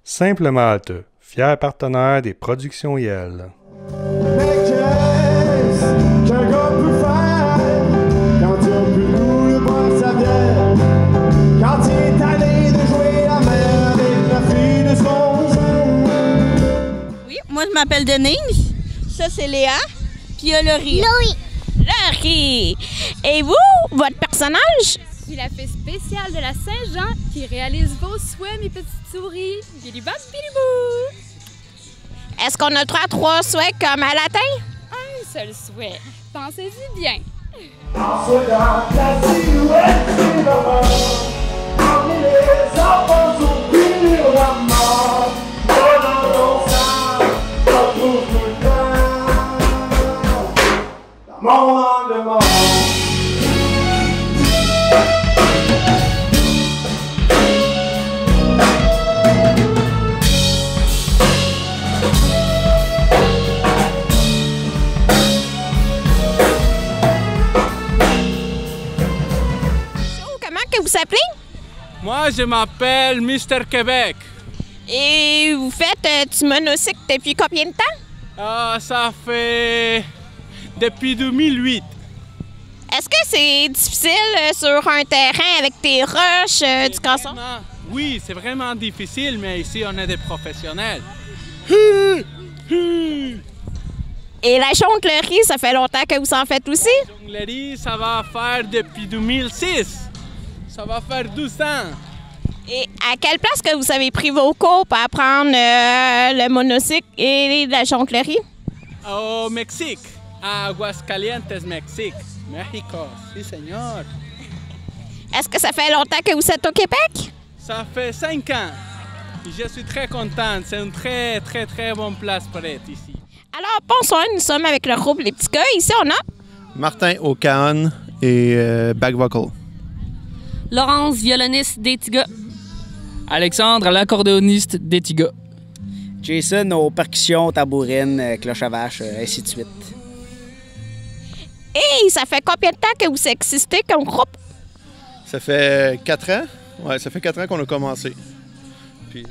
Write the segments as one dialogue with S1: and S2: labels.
S1: Simple Malte, fier partenaire des productions YEL.
S2: Mais qu'est-ce qu'un gars peut faire quand il a plus le goût de boire sa bière? Quand il est allé de jouer la mère avec la fille de son zone?
S3: Oui, moi je m'appelle Denise. Ça c'est Léa. Puis il y a Laurie. Laurie! Et vous, votre personnage?
S4: Je suis la fée spéciale de la Saint-Jean qui réalise vos souhaits, mes petites souris. Bilibop, bilibou!
S3: Est-ce qu'on a trois souhaits comme à latin?
S4: Un seul souhait. Pensez-y bien.
S2: En souhaitant la silhouette du moment, parmi les enfants oubliés la mort, dans nos sang, on trouve tout le temps, dans mon angle mort.
S3: Vous s'appelez?
S5: Moi, je m'appelle Mister Québec.
S3: Et vous faites du monocycle depuis combien de temps?
S5: Ça fait depuis 2008.
S3: Est-ce que c'est difficile sur un terrain avec des roches, du casson?
S5: Oui, c'est vraiment difficile, mais ici, on est des professionnels.
S3: Et la jonglerie, ça fait longtemps que vous en faites aussi?
S5: La jonglerie, ça va faire depuis 2006. Ça va faire 12 ans.
S3: Et à quelle place que vous avez pris vos cours pour apprendre le monocycle et la jonglerie?
S5: Au Mexique, à Aguascalientes, Mexique. Mexico, si, señor.
S3: Est-ce que ça fait longtemps que vous êtes au Québec?
S5: Ça fait 5 ans. Je suis très contente. C'est une très, très, très bonne place pour être ici.
S3: Alors, bonsoir, nous sommes avec le groupe Les Petits Gars. Ici, on a
S6: Martin au cajon et back vocal.
S7: Laurence, violoniste des Tigas.
S8: Alexandre, l'accordéoniste des Tigas.
S9: Jason aux percussions, tabourines, cloche à vache, ainsi de suite.
S3: Et ça fait combien de temps que vous existez comme groupe?
S6: Ça fait 4 ans. Ouais, ça fait 4 ans qu'on a commencé. Puis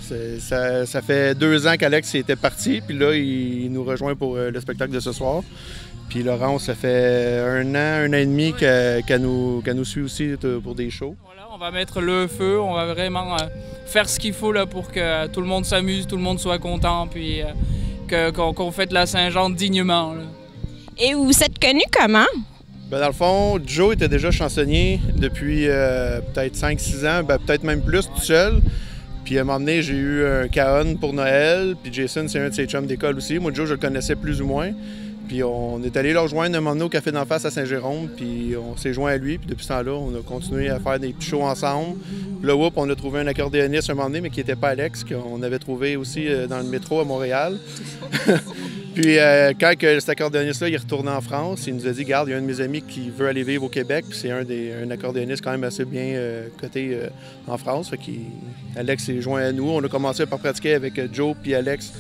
S6: ça fait 2 ans qu'Alex était parti, puis là, il nous rejoint pour le spectacle de ce soir. Puis Laurence, ça fait 1 an, 1 an et demi qu'elle nous suit aussi pour des shows.
S8: Voilà, on va mettre le feu, on va vraiment faire ce qu'il faut là, pour que tout le monde s'amuse, tout le monde soit content, puis qu'on fête la Saint-Jean dignement. Là.
S3: Et vous vous êtes connus comment?
S6: Ben dans le fond, Joe était déjà chansonnier depuis peut-être 5-6 ans, ben peut-être même plus tout seul. Puis à un moment donné, j'ai eu un cajon pour Noël, puis Jason, c'est un de ses chums d'école aussi. Moi, Joe, je le connaissais plus ou moins. Puis on est allé le rejoindre un moment donné au Café d'en face à Saint-Jérôme, puis on s'est joint à lui. Puis depuis ce temps-là, on a continué à faire des petits shows ensemble. Puis là, on a trouvé un accordéoniste un moment donné, mais qui n'était pas Alex, qu'on avait trouvé aussi dans le métro à Montréal. Puis quand cet accordéoniste-là est retourné en France, il nous a dit « Garde, il y a un de mes amis qui veut aller vivre au Québec. » Puis c'est un accordéoniste quand même assez bien coté en France. Fait Alex s'est joint à nous. On a commencé par pratiquer avec Joe puis Alex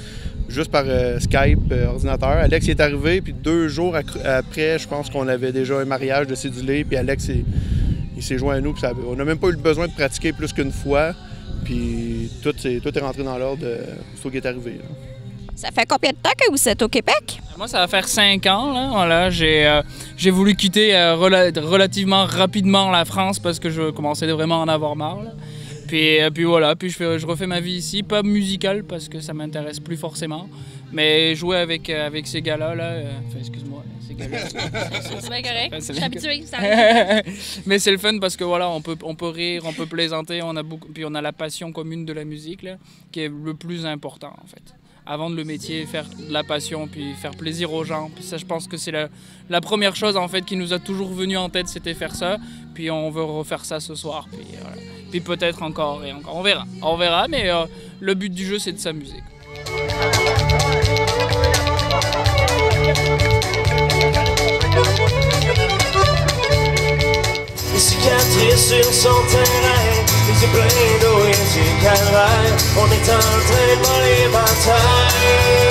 S6: juste par Skype, ordinateur. Alex est arrivé, puis 2 jours après, je pense qu'on avait déjà un mariage de cédulé, puis Alex, il s'est joint à nous. Puis on n'a même pas eu le besoin de pratiquer plus qu'une fois. Puis tout est rentré dans l'ordre ce qui est arrivé. Là.
S3: Ça fait combien de temps que vous êtes au Québec?
S8: Moi, ça va faire 5 ans. Là. Voilà, j'ai voulu quitter relativement rapidement la France parce que je commençais vraiment à en avoir marre. Là. Puis voilà, puis je refais ma vie ici, pas musicale parce que ça m'intéresse plus forcément, mais jouer avec ces gars-là, enfin excuse-moi, ces gars-là.
S4: C'est bien correct, je suis habituée, ça
S8: Mais c'est le fun parce que voilà, on peut rire, on peut plaisanter, puis on a la passion commune de la musique là, qui est le plus important en fait. Avant de le métier, faire de la passion, puis faire plaisir aux gens. Puis ça, je pense que c'est la première chose en fait qui nous a toujours venu en tête, c'était faire ça. Puis on veut refaire ça ce soir. Puis, voilà. Puis peut-être encore et encore. On verra, mais le but du jeu, c'est de s'amuser.
S2: Les cicatrices sur son terrain, les yeux pleins d'eau et du calvaire. On est en train de voler bataille.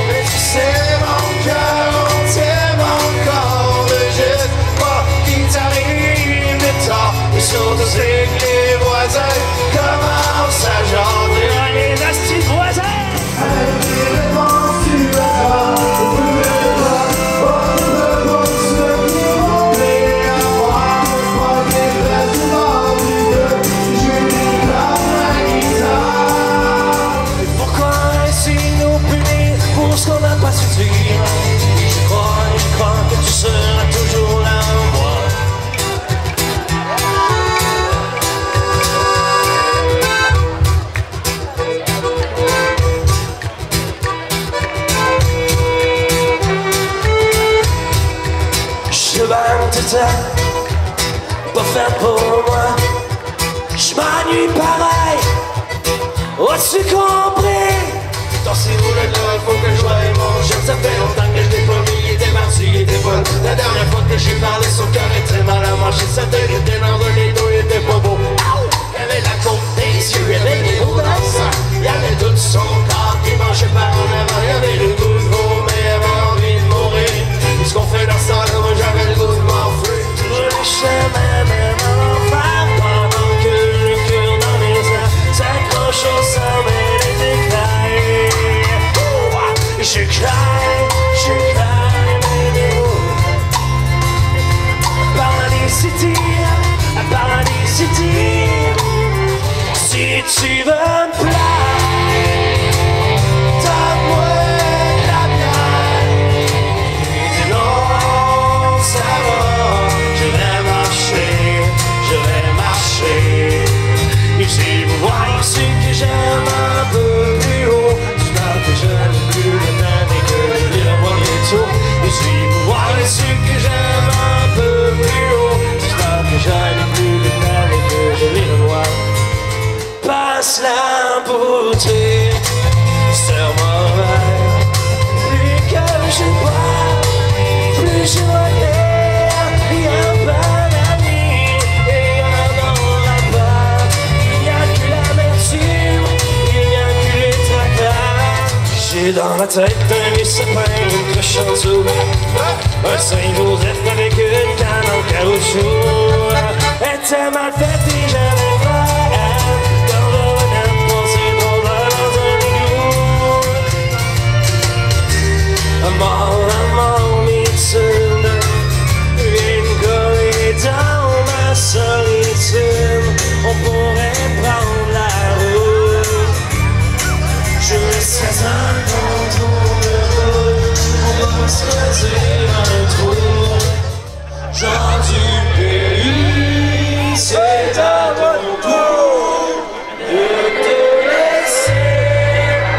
S2: Mais tu sais, mon cœur, on t'aime encore. Ne jette pas qu'il t'arrive de tard. Et surtout, c'est que les voisins commencent à chanter. As-tu compris? Dans ces roulettes-là, faut que je voie mon chef. Ça fait longtemps que je l'ai pas mis, il était parti, il était pas. La dernière fois que j'ai parlé, son cœur est très mal à manger. Sa tête était dans les dos, il était pas beau. Il y avait la côte des yeux, il y avait des mots dans le sang. Il y avait tout son corps qui mangeait par en avant. Il y avait le goût de vomir, il avait envie de mourir. Ce qu'on fait dans ce temps-là, moi j'avais le goût de m'enfuir. Je léchais même à l'enfer pendant que le cœur dans mes airs s'accroche au sommet des éclairs. Je crains, baby. Paradis City. Si tu veux me plaire, donne-moi de la bière. Dis non, ça va, je vais marcher. Et si vous voyez ce que j'aime un peu plus haut, tu parles que je n'ai plus le temps et que je vais le voir bientôt. Et si vous voyez ce que j'aime un peu plus haut, tu parles que je n'ai plus le temps et que je vais le voir. Passe la beauté sur mon verre. Plus que je bois, plus je regarde. Il y a un bon ami et un aura. Il n'y a que l'amertume, il n'y a que les tracas. J'ai dans la tête un vieux sapin, une cloche en dessous. Un Saint-Joseph avec une canne en caoutchouc. Elle était mal faite et j'avais peur. Maman, mitsune, viens coller dans ma solitude. On pourrait prendre la route. Je laisserai un contour de route. On va se creuser un trou. Gens du pays, c'est à mon tour de te laisser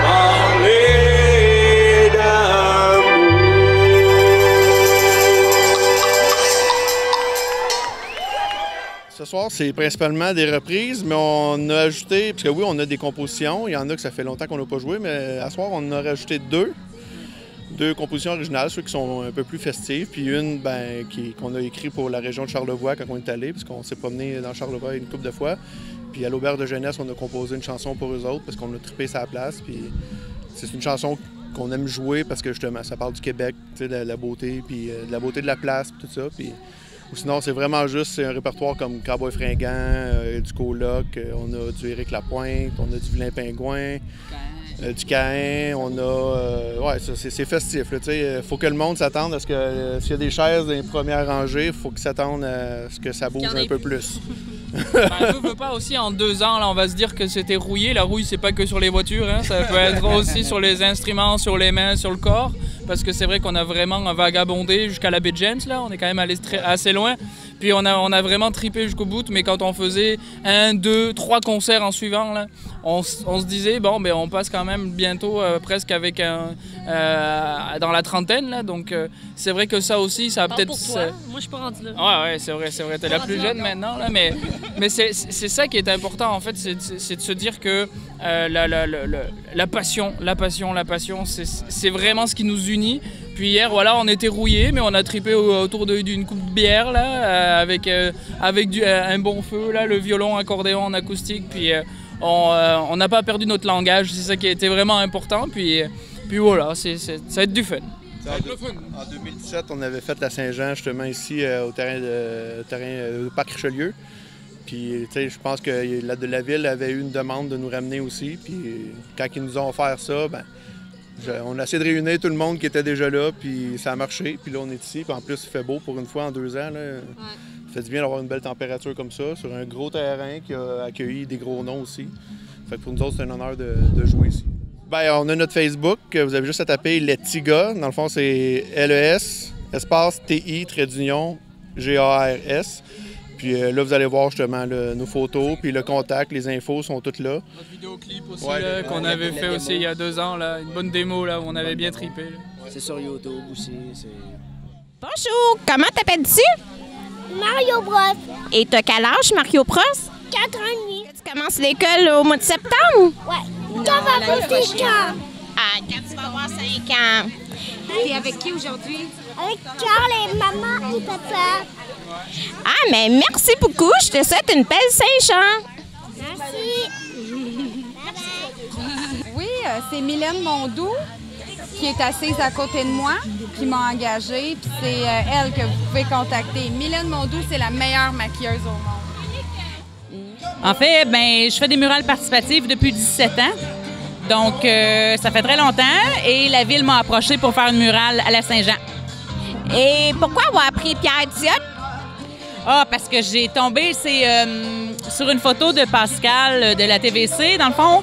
S2: parler d'amour.
S6: Ce soir, c'est principalement des reprises, mais on a ajouté, parce que oui, on a des compositions. Il y en a que ça fait longtemps qu'on n'a pas joué, mais à ce soir, on en a rajouté deux compositions originales, ceux qui sont un peu plus festives, puis une qu'on a écrite pour la région de Charlevoix quand on est allé, parce qu'on s'est promené dans Charlevoix une couple de fois. Puis à l'auberge de jeunesse, on a composé une chanson pour eux autres, parce qu'on a trippé sa place. Puis c'est une chanson qu'on aime jouer parce que justement, ça parle du Québec, de la beauté, puis de la beauté de la place, puis tout ça. Puis ou sinon, c'est vraiment juste c'est un répertoire comme Cowboy Fringant, du Coloc, on a du Éric Lapointe, on a du Vilain Pingouin. Du Caïn, on a... ouais, c'est festif. Il faut que le monde s'attende à ce que s'il y a des chaises dans les premières rangées, il faut qu'ils s'attendent à ce que ça bouge un peu plus.
S8: Je veux pas aussi en 2 ans, là, on va se dire que c'était rouillé. La rouille, c'est pas que sur les voitures, hein. Ça peut être aussi sur les instruments, sur les mains, sur le corps. Parce que c'est vrai qu'on a vraiment vagabondé jusqu'à la baie de James, là. On est quand même allé assez loin. Puis on a vraiment trippé jusqu'au bout, mais quand on faisait 1, 2, 3 concerts en suivant, là, on se disait, bon, ben on passe quand même bientôt presque avec dans la trentaine, là, donc c'est vrai que ça aussi, ça a peut-être...
S7: Pour toi. Moi, je suis pas rendue là.
S8: Ouais, c'est vrai, t'es la plus jeune maintenant, là, mais c'est ça qui est important, en fait, c'est de se dire que la passion, c'est vraiment ce qui nous unit. Puis hier, voilà, on était rouillés, mais on a trippé autour d'une coupe de bière, là, avec un bon feu, là, le violon, accordéon en acoustique, puis on n'a pas perdu notre langage, c'est ça qui a été vraiment important, puis voilà, ça va être du fun.
S6: En 2017, on avait fait la Saint-Jean, justement, ici, au terrain du Parc Richelieu. Puis, tu sais, je pense que la ville avait eu une demande de nous ramener aussi, puis quand ils nous ont offert ça, ben on a essayé de réunir tout le monde qui était déjà là, puis ça a marché. Puis là, on est ici. Puis en plus, il fait beau pour une fois en 2 ans. Là. Ouais. Ça fait du bien d'avoir une belle température comme ça, sur un gros terrain qui a accueilli des gros noms aussi. Fait que pour nous autres, c'est un honneur de jouer ici. Bien, on a notre Facebook. Vous avez juste à taper Les Petits Gars. Dans le fond, c'est LES, espace TI-GARS. Puis là, vous allez voir justement nos photos, puis le contact, les infos sont toutes là.
S8: Notre vidéoclip aussi, qu'on avait fait aussi il y a 2 ans, là, une bonne démo là, où on avait bien trippé.
S9: C'est sur YouTube aussi.
S3: Bonjour, comment t'appelles-tu?
S10: Mario Bros.
S3: Et t'as quel âge, Mario Bros?
S10: 4 ans et demi.
S3: Tu commences l'école au mois de septembre?
S10: Ouais. Quand va avoir 5 ans?
S3: Ah, quand tu vas avoir 5 ans.
S11: T'es avec qui aujourd'hui?
S10: Avec Carl et maman et papa.
S3: Ah, mais merci beaucoup. Je te souhaite une belle Saint-Jean.
S10: Merci.
S11: Oui, c'est Mylène Mondou qui est assise à côté de moi, qui m'a engagée, puis c'est elle que vous pouvez contacter. Mylène Mondou, c'est la meilleure maquilleuse au monde.
S12: En fait, je fais des murales participatives depuis 17 ans. Donc, ça fait très longtemps et la ville m'a approché pour faire une murale à la Saint-Jean.
S3: Et pourquoi avoir pris Pierre Diop?
S12: Ah, parce que j'ai tombé, sur une photo de Pascal de la TVC, dans le fond.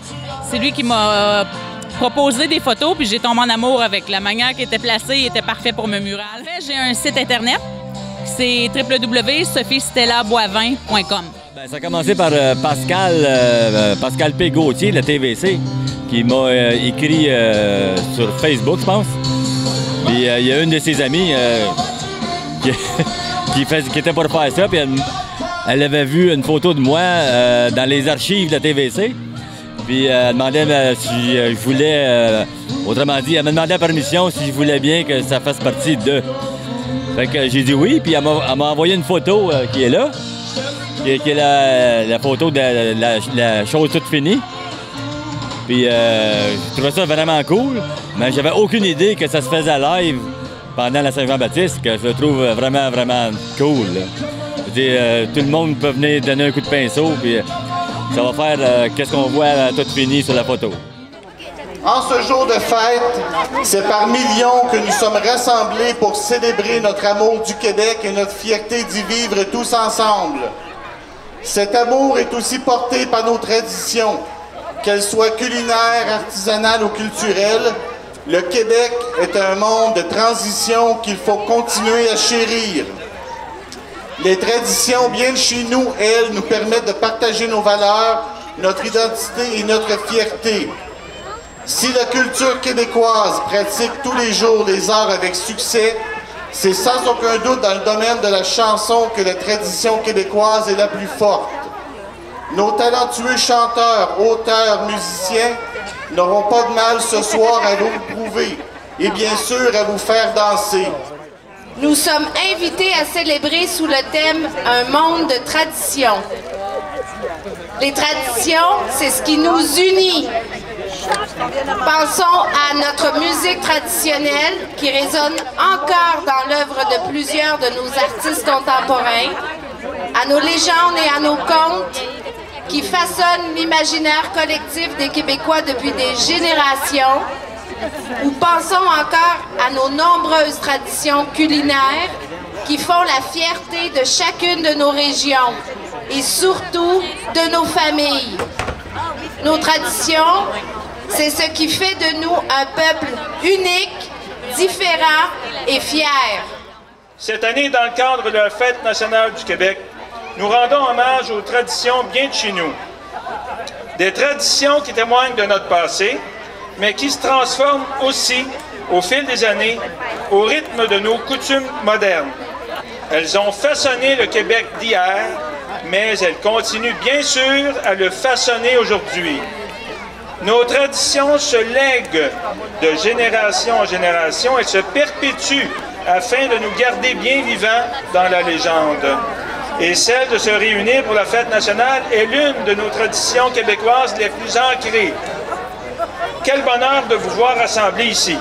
S12: C'est lui qui m'a proposé des photos, puis j'ai tombé en amour avec la manière qui était placée, il était parfait pour me mural. En fait, j'ai un site Internet, c'est www.sophiestellaboivin.com.
S13: Ça a commencé par Pascal P. Gauthier de la TVC, qui m'a écrit sur Facebook, je pense. Puis il y a une de ses amies qui était pour faire ça, puis elle avait vu une photo de moi dans les archives de la TVC. Puis elle demandait si je voulais, autrement dit, elle me demandait la permission si je voulais bien que ça fasse partie de. Fait que j'ai dit oui, puis elle m'a envoyé une photo qui est là, qui est la photo de la chose toute finie. Puis je trouvais ça vraiment cool, mais j'avais aucune idée que ça se faisait live pendant la Saint-Jean-Baptiste, que je trouve vraiment, vraiment cool. Je veux dire, tout le monde peut venir donner un coup de pinceau, puis ça va faire qu'est-ce qu'on voit tout fini sur la photo.
S14: En ce jour de fête, c'est par millions que nous sommes rassemblés pour célébrer notre amour du Québec et notre fierté d'y vivre tous ensemble. Cet amour est aussi porté par nos traditions, qu'elles soient culinaires, artisanales ou culturelles. Le Québec est un monde de transition qu'il faut continuer à chérir. Les traditions, bien de chez nous, elles, nous permettent de partager nos valeurs, notre identité et notre fierté. Si la culture québécoise pratique tous les jours les arts avec succès, c'est sans aucun doute dans le domaine de la chanson que la tradition québécoise est la plus forte. Nos talentueux chanteurs, auteurs, musiciens n'auront pas de mal ce soir à vous le prouver et bien sûr à vous faire danser.
S15: Nous sommes invités à célébrer sous le thème « Un monde de traditions ». Les traditions, c'est ce qui nous unit. Pensons à notre musique traditionnelle qui résonne encore dans l'œuvre de plusieurs de nos artistes contemporains, à nos légendes et à nos contes qui façonnent l'imaginaire collectif des Québécois depuis des générations, ou pensons encore à nos nombreuses traditions culinaires qui font la fierté de chacune de nos régions et surtout de nos familles. Nos traditions, c'est ce qui fait de nous un peuple unique, différent et fier.
S16: Cette année, dans le cadre de la Fête nationale du Québec, nous rendons hommage aux traditions bien de chez nous. Des traditions qui témoignent de notre passé, mais qui se transforment aussi, au fil des années, au rythme de nos coutumes modernes. Elles ont façonné le Québec d'hier, mais elles continuent bien sûr à le façonner aujourd'hui. Nos traditions se lèguent de génération en génération et se perpétuent afin de nous garder bien vivants dans la légende. Et celle de se réunir pour la fête nationale est l'une de nos traditions québécoises les plus ancrées. Quel bonheur de vous voir rassemblés ici.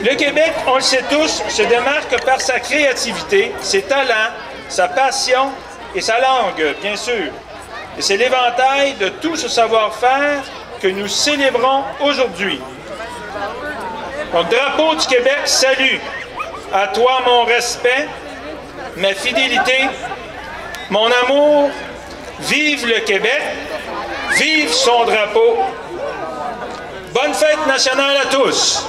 S16: Le Québec, on le sait tous, se démarque par sa créativité, ses talents, sa passion et sa langue, bien sûr. Et c'est l'éventail de tout ce savoir-faire que nous célébrons aujourd'hui. Donc, drapeau du Québec, salut. À toi mon respect, ma fidélité, mon amour. Vive le Québec, vive son drapeau. Bonne fête nationale à tous!